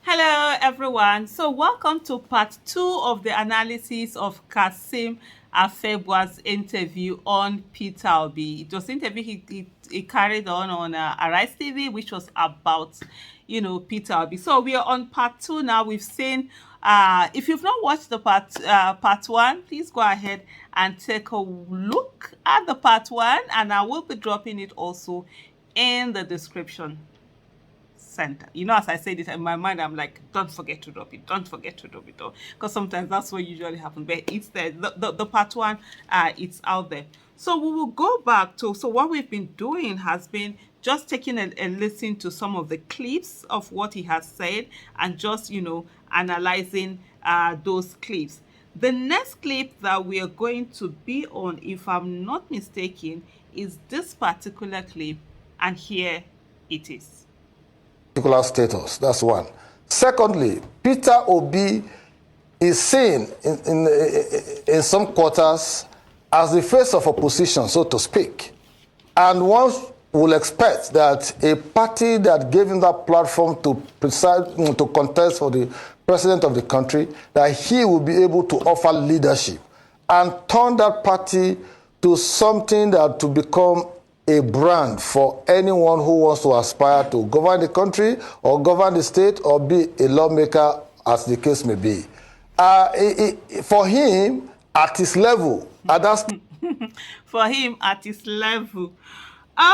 Hello, everyone. So, welcome to part 2 of the analysis of Kassim Afegbua's interview on Peter Obi. It was an interview he carried on Arise TV, which was about, Peter Obi. So, we are on part 2 now. We've seen, if you've not watched the part 1, please go ahead and take a look at the part 1, and I will be dropping it also in the description center. As I said it in my mind, I'm like, don't forget to drop it, don't forget to drop it, because sometimes that's what usually happens. But it's there, the part 1, it's out there. So we will go back to, so what we've been doing has been just taking a listen to some of the clips of what he has said and just, analyzing those clips. The next clip that we are going to be on, if I'm not mistaken, is this particular clip, and here it is. Particular status. That's one. Secondly, Peter Obi is seen in some quarters as the face of opposition, so to speak. And one will expect that a party that gave him that platform to contest for the president of the country, that he will be able to offer leadership and turn that party to something that to become a brand for anyone who wants to aspire to govern the country or govern the state or be a lawmaker, as the case may be. For him, at his level, for him, at his level.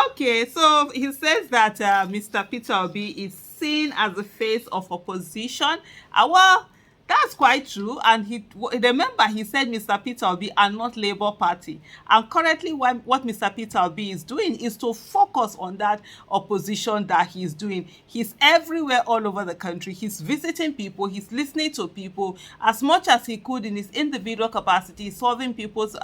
Okay, so he says that Mr. Peter Obi is seen as the face of opposition. Well, that's quite true. And remember, he said Mr. Peter Obi are not Labour Party. And currently, what Mr. Peter Obi is doing is to focus on that opposition that he's doing. He's everywhere all over the country. He's visiting people. He's listening to people as much as he could in his individual capacity, solving people's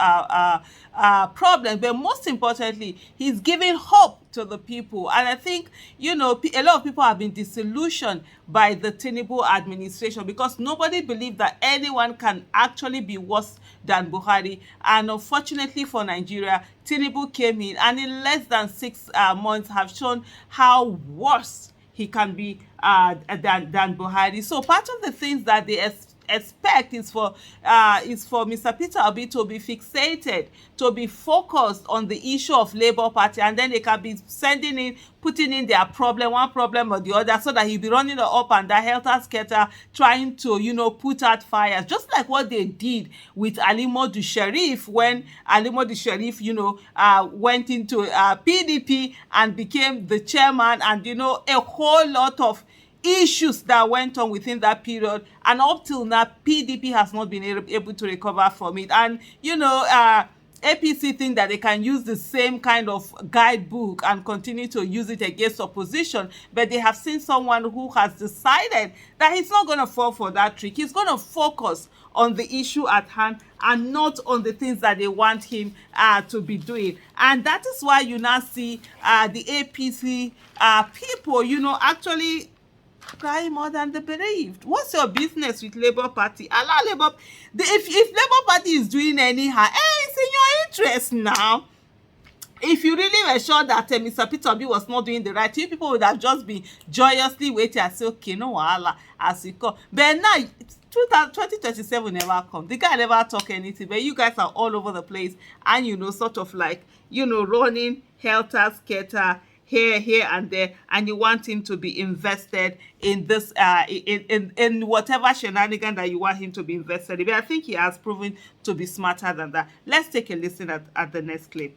problems. But most importantly, he's giving hope to the people. And I think, a lot of people have been disillusioned by the Tinubu administration because nobody believed that anyone can actually be worse than Buhari. And unfortunately for Nigeria, Tinubu came in and in less than 6 months have shown how worse he can be than Buhari. So part of the things that they expect is for Mr. Peter Obi to be fixated, to be focused on the issue of Labour Party, and then they can be putting in their one problem or the other, so that he'll be running up and down, helter-skelter, trying to, put out fires, just like what they did with Alimodu Sheriff when Alimodu Sheriff, went into PDP and became the chairman, and, a whole lot of issues that went on within that period, and up till now PDP has not been able to recover from it. And APC think that they can use the same kind of guidebook and continue to use it against opposition, but they have seen someone who has decided that he's not going to fall for that trick. He's going to focus on the issue at hand and not on the things that they want him to be doing. And that is why you now see the APC people, actually crying more than the bereaved. What's your business with Labour Party? Allow Labour. If Labour Party is doing anyhow, it's in your interest now. If you really were sure that Mr. Peter Obi was not doing the right thing, people would have just been joyously waiting and say, okay, no wahala, as it come. But now, 2027 never come. The guy never talk anything, but you guys are all over the place and, sort of like, running helter-skelter, here and there, and you want him to be invested in this in whatever shenanigan that you want him to be invested in. But I think he has proven to be smarter than that. Let's take a listen at the next clip.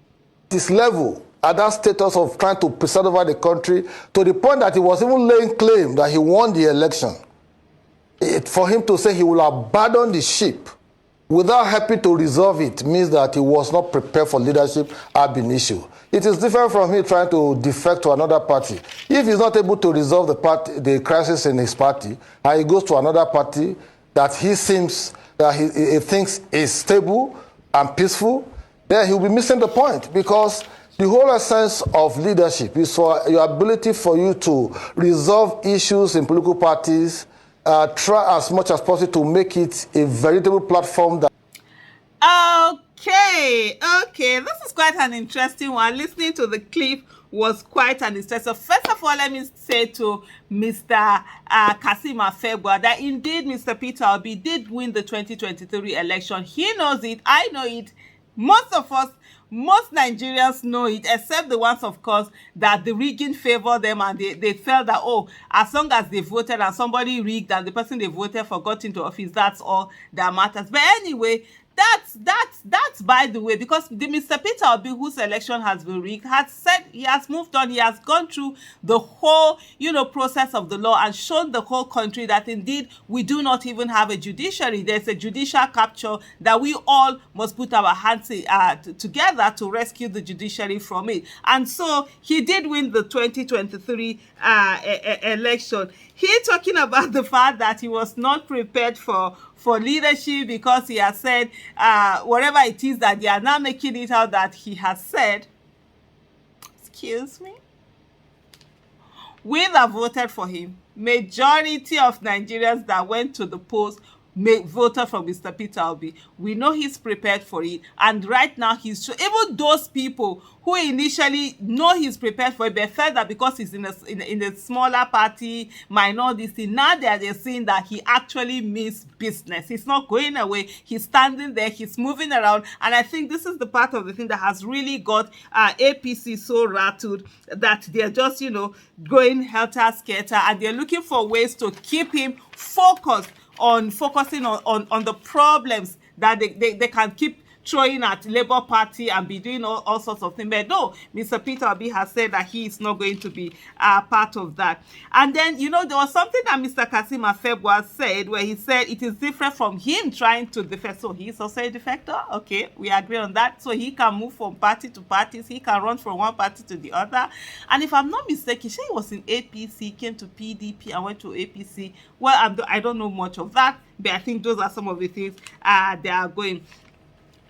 This level, at that status of trying to preside over the country, to the point that he was even laying claim that he won the election. For him to say he will abandon the ship without helping to resolve it means that he was not prepared for leadership ab initio. It is different from him trying to defect to another party. If he's not able to resolve the crisis in his party, and he goes to another party that he thinks is stable and peaceful, then he'll be missing the point, because the whole essence of leadership is for your ability for you to resolve issues in political parties, try as much as possible to make it a veritable platform that Okay, this is quite an interesting one. Listening to the clip was quite an interesting. So first of all, let me say to Mr. Kassim Afegbua that indeed Mr. Peter Obi did win the 2023 election. He knows it. I know it. Most of us, most Nigerians know it, except the ones, of course, that the rigging favored them and they felt that, oh, as long as they voted and somebody rigged and the person they voted for got into office, that's all that matters. But anyway, that's by the way, because the Mr. Peter Obi, whose election has been rigged, has said he has moved on. He has gone through the whole, process of the law and shown the whole country that indeed we do not even have a judiciary. There's a judicial capture that we all must put our hands together to rescue the judiciary from it. And so he did win the 2023 election. He talking about the fact that he was not prepared for leadership because he has said whatever it is that they are now making it out that he has said. Excuse me. We that voted for him, majority of Nigerians that went to the polls voted for Mr. Peter Obi. We know he's prepared for it, and right now even those people who initially know he's prepared for it, but felt that because he's in a smaller party, might not this thing. Now they're seeing that he actually means business. He's not going away. He's standing there. He's moving around, and I think this is the part of the thing that has really got APC so rattled that they're just going helter-skelter, and they're looking for ways to keep him focusing on the problems that they can keep throwing at Labour Party and be doing all sorts of things. But no, Mr. Peter Obi has said that he is not going to be part of that. And then, there was something that Mr. Kassim Afegbua said where he said it is different from him trying to defect. So he's also a defector? Okay, we agree on that. So he can move from party to parties. He can run from one party to the other. And if I'm not mistaken, he was in APC, came to PDP and went to APC. Well, I don't know much of that, but I think those are some of the things they are going.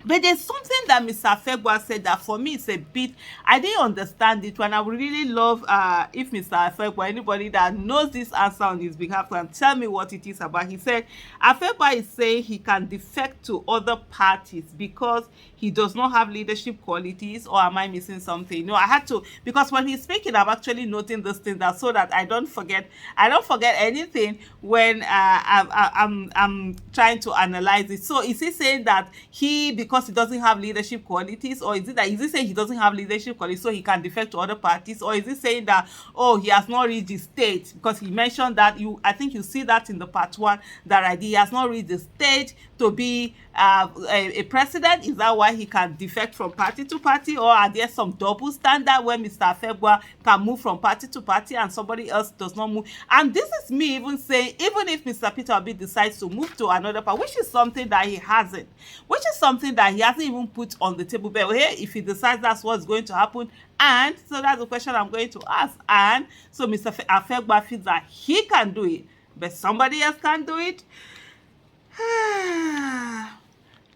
But there's something that Mr. Afegbua said that for me it's a bit, I didn't understand it, and I would really love if Mr. Afegbua, anybody that knows this answer on his behalf, can tell me what it is about. He said Afegbua is saying he can defect to other parties because he does not have leadership qualities, or am I missing something? No, I had to, because when he's speaking, I'm actually noting those things that so that I don't forget anything when I'm trying to analyze it. So is he saying that because he doesn't have leadership qualities, or is he saying he doesn't have leadership qualities so he can defect to other parties, or is he saying that he has not reached the stage, because he mentioned that I think you see that in the part 1 that he has not reached the stage to be a president? Is that why he can defect from party to party, or are there some double standard where Mr. Afegbua can move from party to party and somebody else does not move? And this is me even saying, even if Mr. Peter Obi decides to move to another party, which is something that he hasn't, even put on the table, but here, if he decides that's what's going to happen, and so that's the question I'm going to ask, and so Mr. Afegbua feels that he can do it, but somebody else can't do it.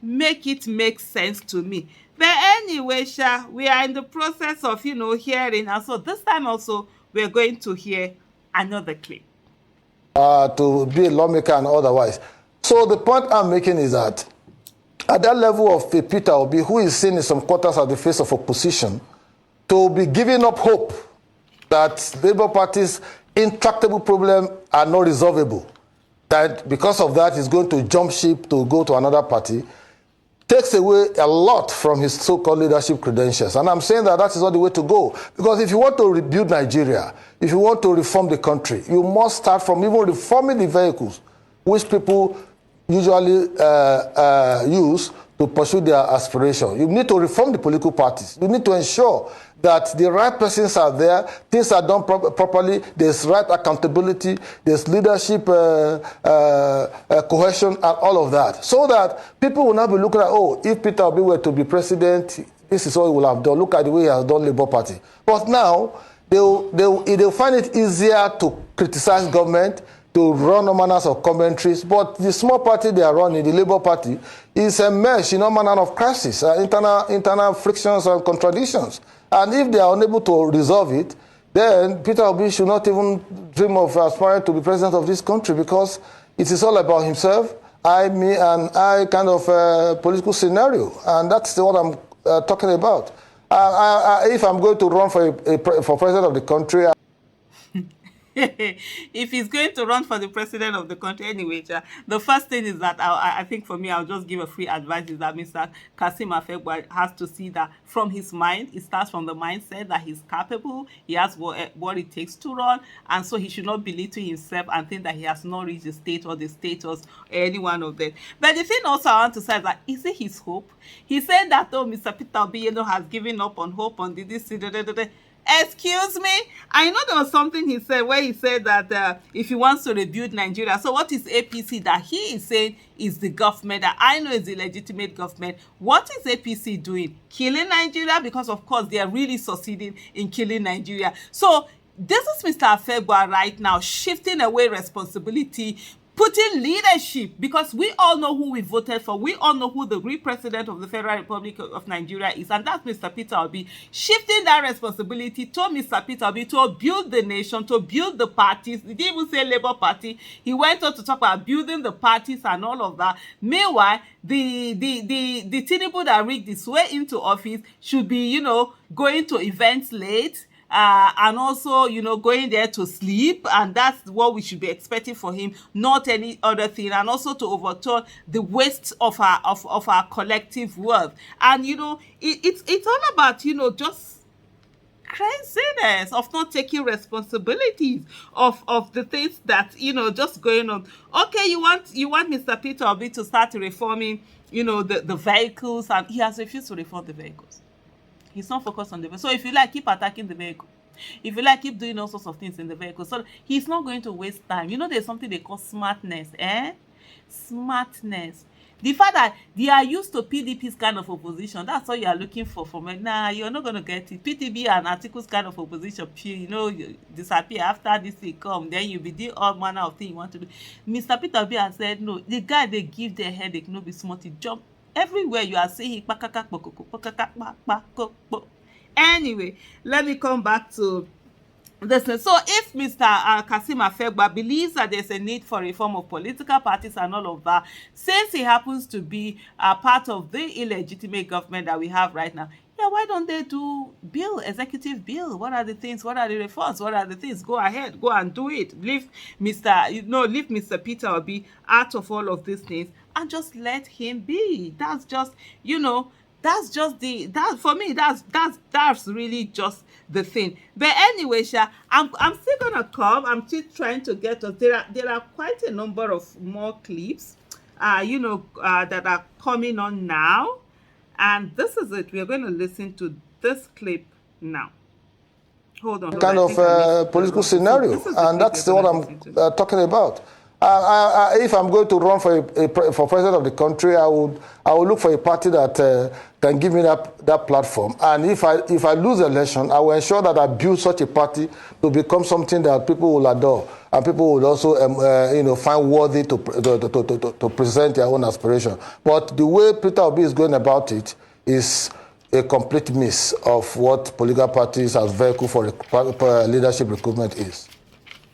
Make it make sense to me. But anyway, we are in the process of hearing, and so this time also we're going to hear another clip. To be a lawmaker and otherwise. So the point I'm making is that at that level of Peter Obi, who is seen in some quarters as the face of opposition, to be giving up hope that Labour Party's intractable problems are not resolvable, that because of that he's going to jump ship to go to another party, takes away a lot from his so-called leadership credentials. And I'm saying that is not the way to go. Because if you want to rebuild Nigeria, if you want to reform the country, you must start from even reforming the vehicles which people usually use to pursue their aspiration. You need to reform the political parties. You need to ensure that the right persons are there, things are done properly, there's right accountability, there's leadership cohesion and all of that. So that people will not be looking at, if Peter Obi were to be president, this is what he will have done. Look at the way he has done Labour Party. But now, they'll find it easier to criticize government, to run all manners of commentaries, but the small party they are running, the Labour Party, is a mesh in all manner of crises, internal frictions and contradictions. And if they are unable to resolve it, then Peter Obi should not even dream of aspiring to be president of this country, because it is all about himself me and I kind of political scenario, and that's what I'm talking about. If I'm going to run for president of the country, if he's going to run for the president of the country anyway, the first thing is that I think for me, I'll just give a free advice is that Mr. Kassim Afegbua has to see that from his mind, it starts from the mindset that he's capable, he has what it takes to run, and so he should not belittle himself and think that he has not reached the state or the status or any one of them. But the thing also I want to say is that, is it his hope? He said that, oh, Mr. Peter Obi, has given up on hope on this. Excuse me? I know there was something he said where he said that if he wants to rebuild Nigeria. So what is APC that he is saying is the government that I know is the legitimate government? What is APC doing? Killing Nigeria? Because of course they are really succeeding in killing Nigeria. So this is Mr. Afegbua right now shifting away responsibility, putting leadership, because we all know who we voted for. We all know who the real president of the Federal Republic of Nigeria is, and that's Mr. Peter Obi. Shifting that responsibility to Mr. Peter Obi to build the nation, to build the parties. He didn't even say Labour Party. He went on to talk about building the parties and all of that. Meanwhile, the Tinubu that rigged his way into office should be, going to events late, and also, going there to sleep, and that's what we should be expecting for him, not any other thing, and also to overturn the waste of our collective wealth. And it's all about just craziness of not taking responsibilities of the things that just going on. Okay, you want Mr. Peter Obi to start reforming the vehicles, and he has refused to reform the vehicles. He's not focused on the vehicle. So if you like, keep attacking the vehicle. If you like, keep doing all sorts of things in the vehicle. So he's not going to waste time. There's something they call smartness, Smartness. The fact that they are used to PDP's kind of opposition, that's all you are looking for from it. Nah, you're not going to get it. PTB and Article's kind of opposition, you disappear after this thing come. Then you'll be doing all manner of things you want to do. Mr. Peter Obi has said, no, the guy they give their headache, no be smart, he jump. Everywhere you are saying anyway, let me come back to this. So if Mr. Kassim Afegbua believes that there's a need for reform of political parties and all of that, since he happens to be a part of the illegitimate government that we have right now, why don't they do executive bill? What are the things? What are the reforms? What are the things? Go ahead, go and do it. Leave Mr. Peter Obi out of all of these things and just let him be. That's just, for me, that's really just the thing. But anyway, I'm still gonna come. I'm still trying to get us. There are quite a number of more clips, that are coming on now. And this is it. We are going to listen to this clip now. Hold on. Kind of political scenario, and that's what I'm talking about. If I'm going to run for president of the country, I will look for a party that can give me that platform. And if I lose the election, I will ensure that I build such a party to become something that people will adore and people will also find worthy to present their own aspiration. But the way Peter Obi is going about it is a complete miss of what political parties as vehicle for leadership recruitment is.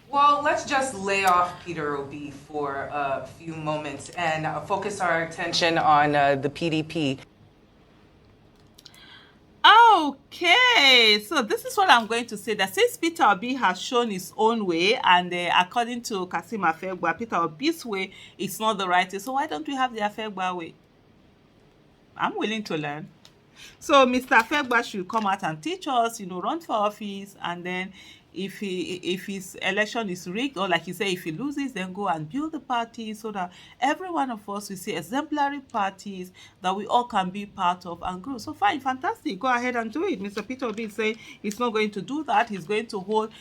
Well, let's just lay off Peter Obi for a few moments and focus our attention on the PDP. Okay, so this is what I'm going to say, that since Peter Obi has shown his own way, and according to Kassim Afegbua, Peter Obi's way is not the right way, so why don't we have the Afegbua way? I'm willing to learn. So Mr. Afegbua should come out and teach us, run for office, and then if his election is rigged, or like you say, if he loses, then go and build the party so that every one of us will see exemplary parties that we all can be part of and grow. So fine, fantastic, go ahead and do it. Mr. Peter Obi is saying he's not going to do that. He's going to hold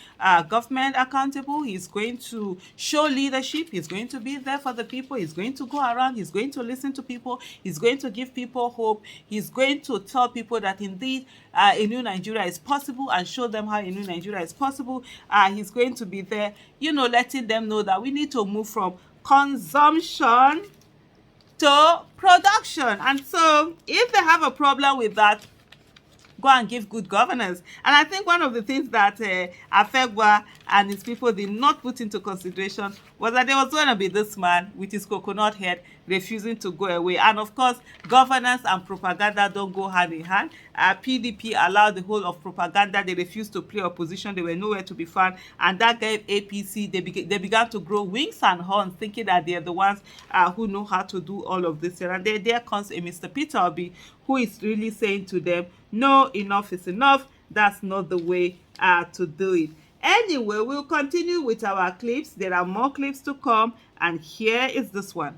government accountable. He's going to show leadership. He's going to be there for the people. He's going to go around. He's going to listen to people. He's going to give people hope. He's going to tell people that indeed a new Nigeria is possible and show them how a new Nigeria is possible. He's going to be there, letting them know that we need to move from consumption to production. And so if they have a problem with that, go and give good governance. And I think one of the things that Afegbua and his people did not put into consideration was that there was going to be this man with his coconut head refusing to go away. And of course, governance and propaganda don't go hand in hand. PDP allowed the whole of propaganda. They refused to play opposition. They were nowhere to be found. And that gave APC, they began to grow wings and horns, thinking that they're the ones who know how to do all of this. And there comes a Mr. Peter Obi, who is really saying to them, no, enough is enough. That's not the way to do it. Anyway, we'll continue with our clips. There are more clips to come, and here is this one.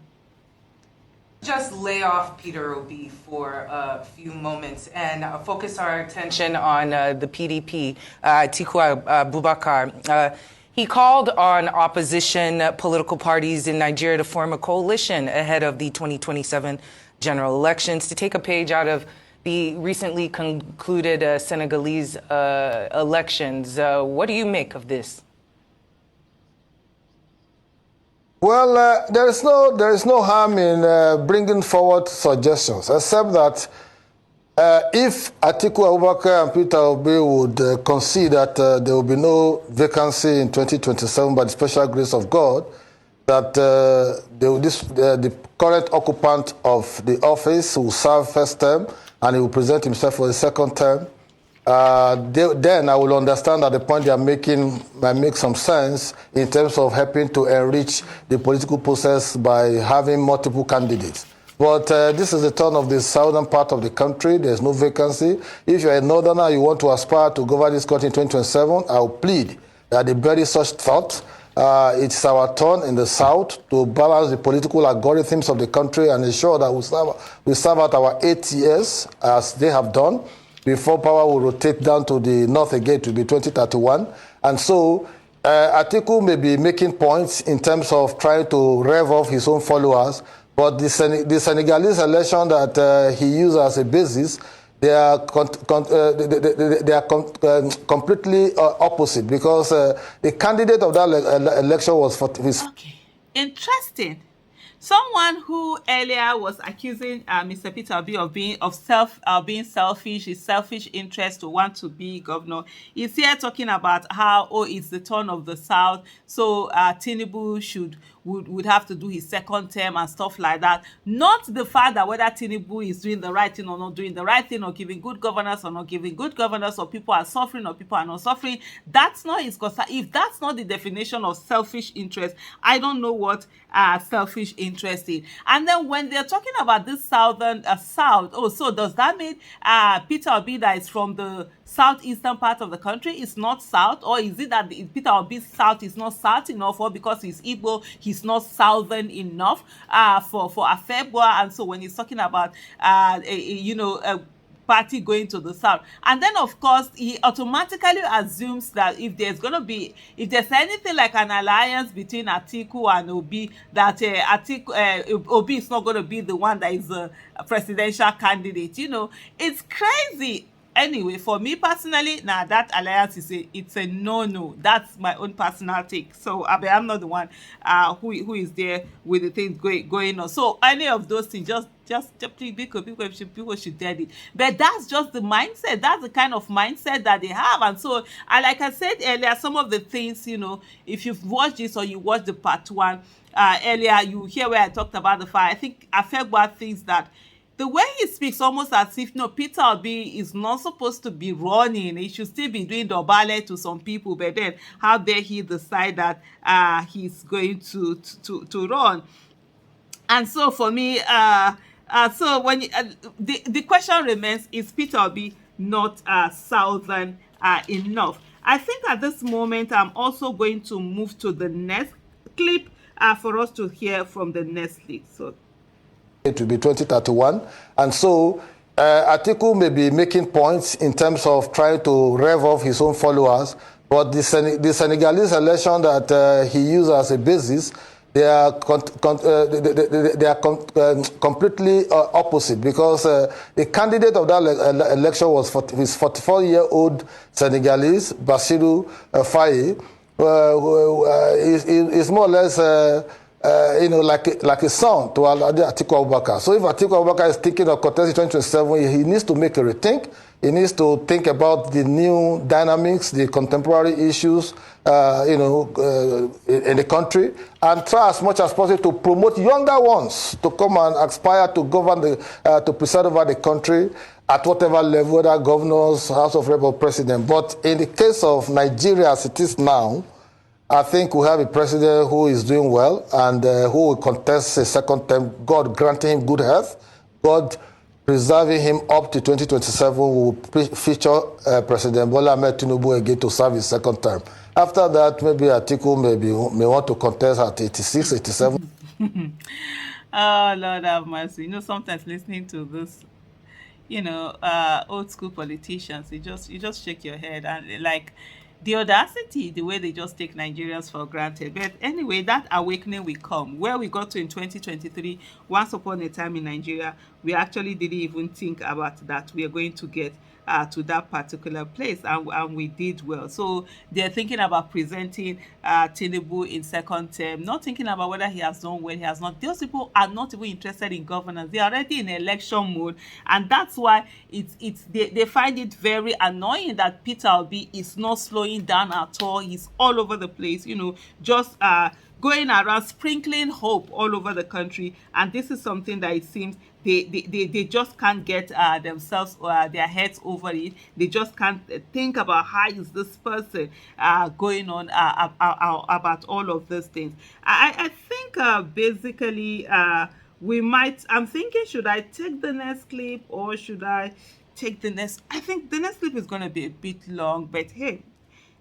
Just lay off Peter Obi for a few moments and focus our attention on the PDP, Atiku Abubakar. He called on opposition political parties in Nigeria to form a coalition ahead of the 2027 general elections to take a page out of the recently concluded Senegalese elections. What do you make of this? Well, there is no harm in bringing forward suggestions, except that if Atiku Abubakar and Peter Obi would concede that there will be no vacancy in 2027 by the special grace of God, that the current occupant of the office will serve first term and he will present himself for the second term, then I will understand that the point they are making might make some sense in terms of helping to enrich the political process by having multiple candidates. But this is the turn of the southern part of the country. There's no vacancy. If you're a northerner, you want to aspire to govern this country in 2027, I'll plead that they bury such thought. It's our turn in the south to balance the political algorithms of the country and ensure that we serve out our 8 years as they have done before power will rotate down to the north again to be 2031. And so Atiku may be making points in terms of trying to rev off his own followers, but the Senegalese election that he used as a basis, they are completely opposite, because the candidate of that election was for his... Okay, interesting. Someone who earlier was accusing Mr. Peter Obi of being selfish, his selfish interest to want to be governor, is here talking about how, it's the turn of the South, so Tinubu would have to do his second term and stuff like that. Not the fact that whether Tinubu is doing the right thing or not doing the right thing, or giving good governance or not giving good governance, or people are suffering or people are not suffering. That's not his concern. If that's not the definition of selfish interest, I don't know what selfish interest is. And then when they're talking about this southern south, so does that mean Peter Obi that is from the southeastern part of the country is not south? Or is it that Peter Obi's south is not south enough, or because he's Igbo, he's not southern enough for Afegbua? And so when he's talking about a party going to the south, and then of course he automatically assumes that if there's anything like an alliance between Atiku and Obi, that Obi is not going to be the one that is a presidential candidate. It's crazy. Anyway, for me personally, that alliance it's a no. That's my own personal take. So I'm not the one who is there with the things going on. So any of those things, just people should dead it. But that's just the mindset. That's the kind of mindset that they have. And so, like I said earlier, some of the things, if you've watched this or you watched the part one earlier, you hear where I talked about the fact. I think Afegbua thinks that the way he speaks, almost as if Peter Obi is not supposed to be running. He should still be doing the ballet to some people. But then, how dare he decide that he's going to run? And so for me, so when the question remains: is Peter Obi not southern enough? I think at this moment I'm also going to move to the next clip for us to hear from the next clip. So. It will be 2031, and so Atiku may be making points in terms of trying to rev off his own followers, but the Senegalese election that he used as a basis, they are completely opposite, because the candidate of that election was his 44-year-old Senegalese, Bassirou Faye, is more or less like a son to Atiku Abubakar. So if Atiku Abubakar is thinking of contesting 2027, he needs to make a rethink He needs to think about the new dynamics, the contemporary issues, in the country, and try as much as possible to promote younger ones to come and aspire to govern to preside over the country at whatever level, whether governors, House of Rep or president. But in the case of Nigeria as it is now, I think we have a president who is doing well and who will contest a second term, God granting him good health, God preserving him up to 2027, will feature President Bola Ahmed Tinubu again to serve his second term. After that, maybe Atiku may want to contest at 86, 87. Oh, Lord have mercy. Sometimes listening to this, old school politicians, you just shake your head and like the audacity, the way they just take Nigerians for granted. But anyway, that awakening will come. Where we got to in 2023, once upon a time in Nigeria, we actually didn't even think about that we are going to get to that particular place, and we did well. So they're thinking about presenting Tinubu in second term, not thinking about whether he has done well, he has not. Those people are not even interested in governance. They are already in election mode, and that's why they find it very annoying that Peter Obi is not slowing down at all. He's all over the place, just going around sprinkling hope all over the country. And this is something that it seems they just can't get themselves their heads over it. They just can't think about how is this person going on about all of these things. I think basically I'm thinking, should I take the next clip or should I take the next? I think the next clip is going to be a bit long, but hey,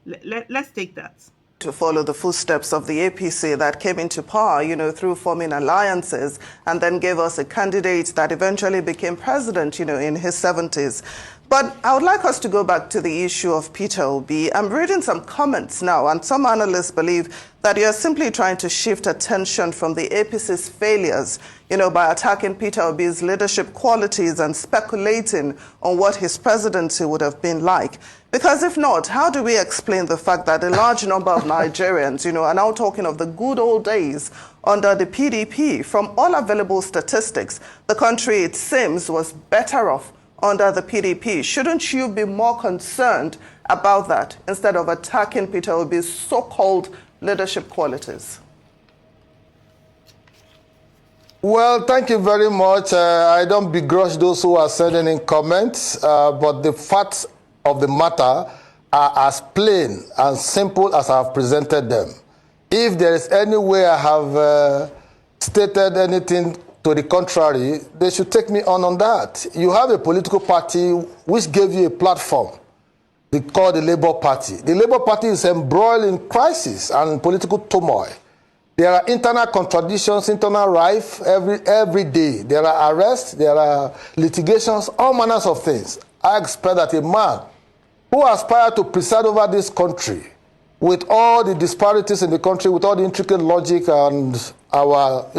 let's take that. To follow the footsteps of the APC that came into power, through forming alliances and then gave us a candidate that eventually became president, in his 70s. But I would like us to go back to the issue of Peter Obi. I'm reading some comments now, and some analysts believe that you're simply trying to shift attention from the APC's failures, by attacking Peter Obi's leadership qualities and speculating on what his presidency would have been like. Because if not, how do we explain the fact that a large number of Nigerians, are now talking of the good old days under the PDP? From all available statistics, the country, it seems, was better off under the PDP. Shouldn't you be more concerned about that instead of attacking Peter Obi's so-called leadership qualities? Well, thank you very much. I don't begrudge those who are sending in comments, but the facts of the matter are as plain and simple as I have presented them. If there is any way I have stated anything to the contrary, they should take me on that. You have a political party which gave you a platform. They call the Labour Party. The Labour Party is embroiled in crisis and political turmoil. There are internal contradictions, internal rife every day. There are arrests, there are litigations, all manners of things. I expect that a man who aspires to preside over this country with all the disparities in the country, with all the intricate logic and our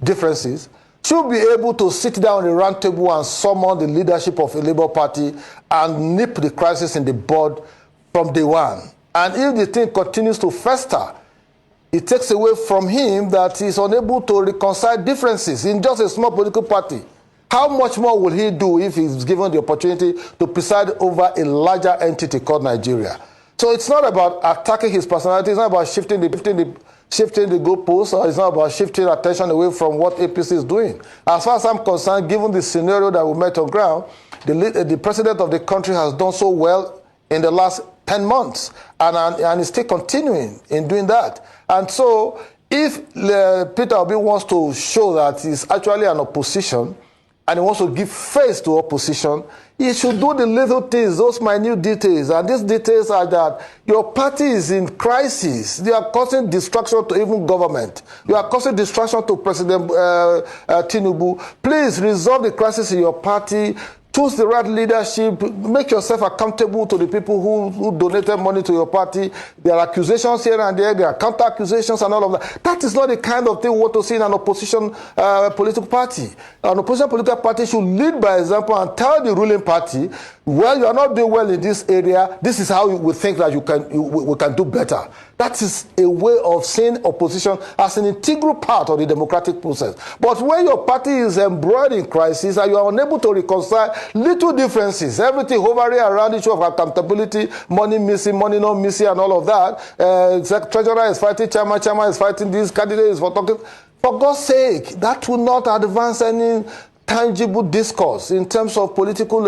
differences, should be able to sit down at a round table and summon the leadership of a Labour Party and nip the crisis in the bud from day one. And if the thing continues to fester, it takes away from him that he's unable to reconcile differences in just a small political party. How much more will he do if he's given the opportunity to preside over a larger entity called Nigeria? So it's not about attacking his personality. It's not about shifting the goalposts, or it's not about shifting attention away from what APC is doing. As far as I'm concerned, given the scenario that we met on ground, the president of the country has done so well in the last 10 months, and is still continuing in doing that. And so if Peter Obi wants to show that he's actually an opposition, and he wants to give face to opposition, he should do the little things, those minute details. And these details are that your party is in crisis. They are causing destruction to even government. You are causing destruction to President Tinubu. Please resolve the crisis in your party. Choose the right leadership. Make yourself accountable to the people who donated money to your party. There are accusations here and there. There are counter accusations and all of that. That is not the kind of thing we want to see in an opposition political party. An opposition political party should lead by example and tell the ruling party, well, you are not doing well in this area. This is how we think that we can do better. That That is a way of seeing opposition as an integral part of the democratic process. But when your party is embroiled in crisis and you are unable to reconcile little differences, everything hovering around issue of accountability, money missing, money not missing, and all of that, treasurer is fighting chairman, chairman is fighting this, candidate is for talking. For God's sake, that will not advance any tangible discourse in terms of political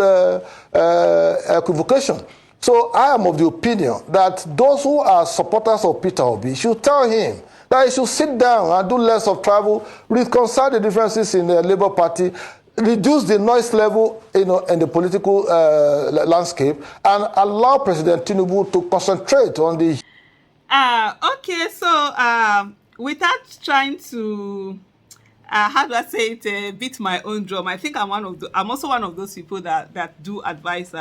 equivocation. So I am of the opinion that those who are supporters of Peter Obi should tell him that he should sit down and do less of travel, reconcile the differences in the Labour Party, reduce the noise level, in the political landscape, and allow President Tinubu to concentrate on the... Okay, so without trying to how do I say it, beat my own drum, I think I'm also one of those people that do advise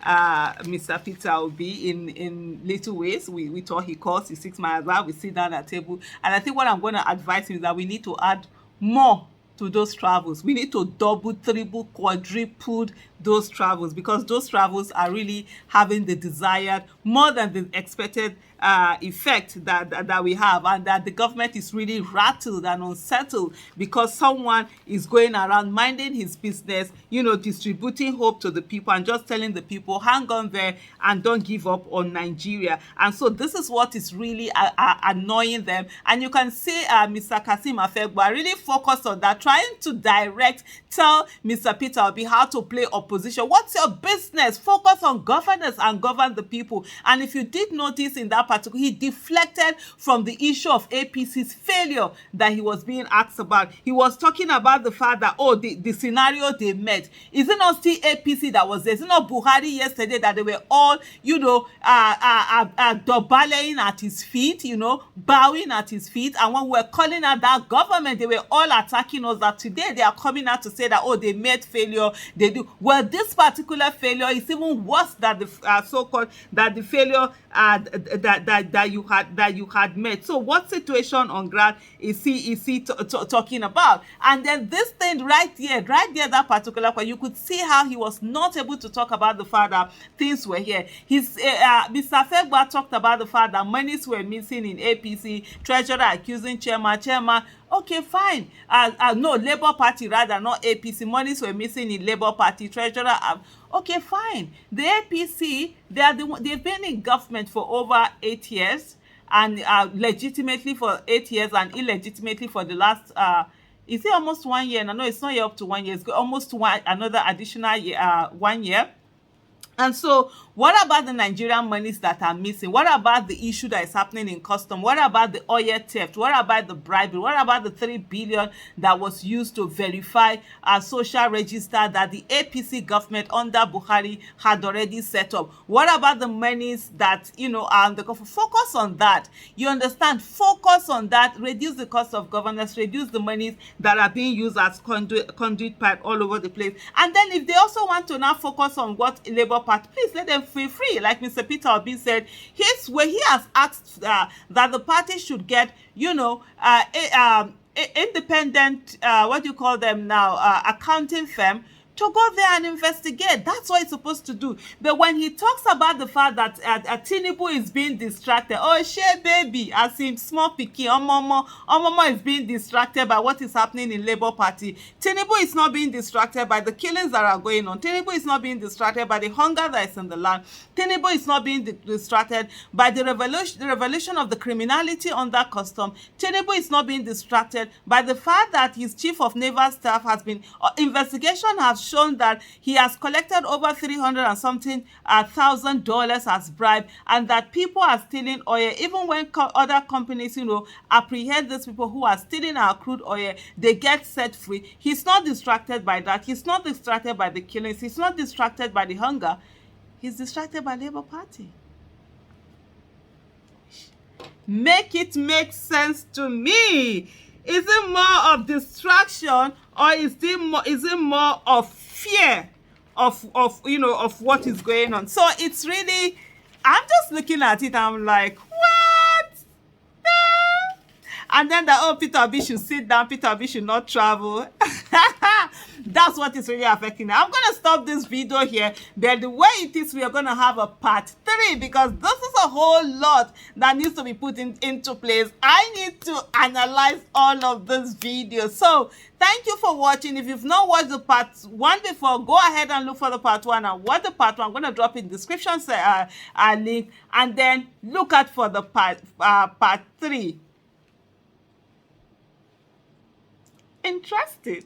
Mr. Peter Obi in little ways. We thought he calls, he 6 miles out, we sit down at table, and I think what I'm going to advise him is that we need to add more to those travels. We need to double, triple, quadruple those travels, because those travels are really having the desired, more than the expected effect that we have, and that the government is really rattled and unsettled because someone is going around minding his business, distributing hope to the people and just telling the people, hang on there and don't give up on Nigeria. And so this is what is really annoying them. And you can see Mr. Kassim Afegbua really focused on that, trying to tell Mr. Peter Obi how to play opposition. What's your business? Focus on governance and govern the people. And if you did notice in that particular, he deflected from the issue of APC's failure that he was being asked about. He was talking about the fact that, the scenario they met. Is it not still APC that was there? Is it not Buhari yesterday that they were all, dobaling at his feet, bowing at his feet? And when we were calling out that government, they were all attacking us. That today they are coming out to say that, they made failure. They do. Well, this particular failure is even worse than the so-called, that the failure that you had met. So what situation on ground is he talking about? And then this thing right there, that particular point, you could see how he was not able to talk about the fact that things were here. Mr. Afegbua talked about the fact that monies were missing in APC, treasurer accusing chairman. Okay, fine. No, Labour Party rather, not APC. Monies were missing in Labour Party, treasurer. Okay, fine. The APC, they've been in government for over 8 years, and legitimately for 8 years and illegitimately for the last, is it almost 1 year? No, it's not yet up to 1 year. It's almost another additional year, 1 year. And so what about the Nigerian monies that are missing? What about the issue that is happening in custom? What about the oil theft? What about the bribery? What about the 3 billion that was used to verify a social register that the APC government under Buhari had already set up? What about the monies that, are the focus on that? You understand? Focus on that, reduce the cost of governance, reduce the monies that are being used as conduit pipe all over the place. And then if they also want to now focus on what Labour Party, please let them feel free. Like Mr. Peter Obi said, where he has asked that the party should get, independent, what do you call them now, accounting firm to go there and investigate. That's what he's supposed to do. But when he talks about the fact that Tinubu is being distracted, share baby, as in small pikin, Omomo is being distracted by what is happening in Labour Party. Tinubu is not being distracted by the killings that are going on. Tinubu is not being distracted by the hunger that is in the land. Tinubu is not being distracted by the revolution of the criminality under custom. Tinubu is not being distracted by the fact that his chief of naval staff has been, investigation has shown that he has collected over $300 and something $1,000 as bribe, and that people are stealing oil. Even when other companies, apprehend these people who are stealing our crude oil, they get set free. He's not distracted by that. He's not distracted by the killings. He's not distracted by the hunger. He's distracted by Labour Party. Make it make sense to me. Is it more of distraction, or is it more of fear of what is going on? So it's really, I'm just looking at it, I'm like, what? And then Peter Obi should sit down, Peter Obi should not travel. That's what is really affecting them. I'm going to stop this video here. Then the way it is, we are going to have a part 3 because this is a whole lot that needs to be put into place. I need to analyze all of this video. So thank you for watching. If you've not watched the part 1 before, go ahead and look for the part 1 and watch the part 1. I'm going to drop in the description link, and then look out for the part 3. Interesting.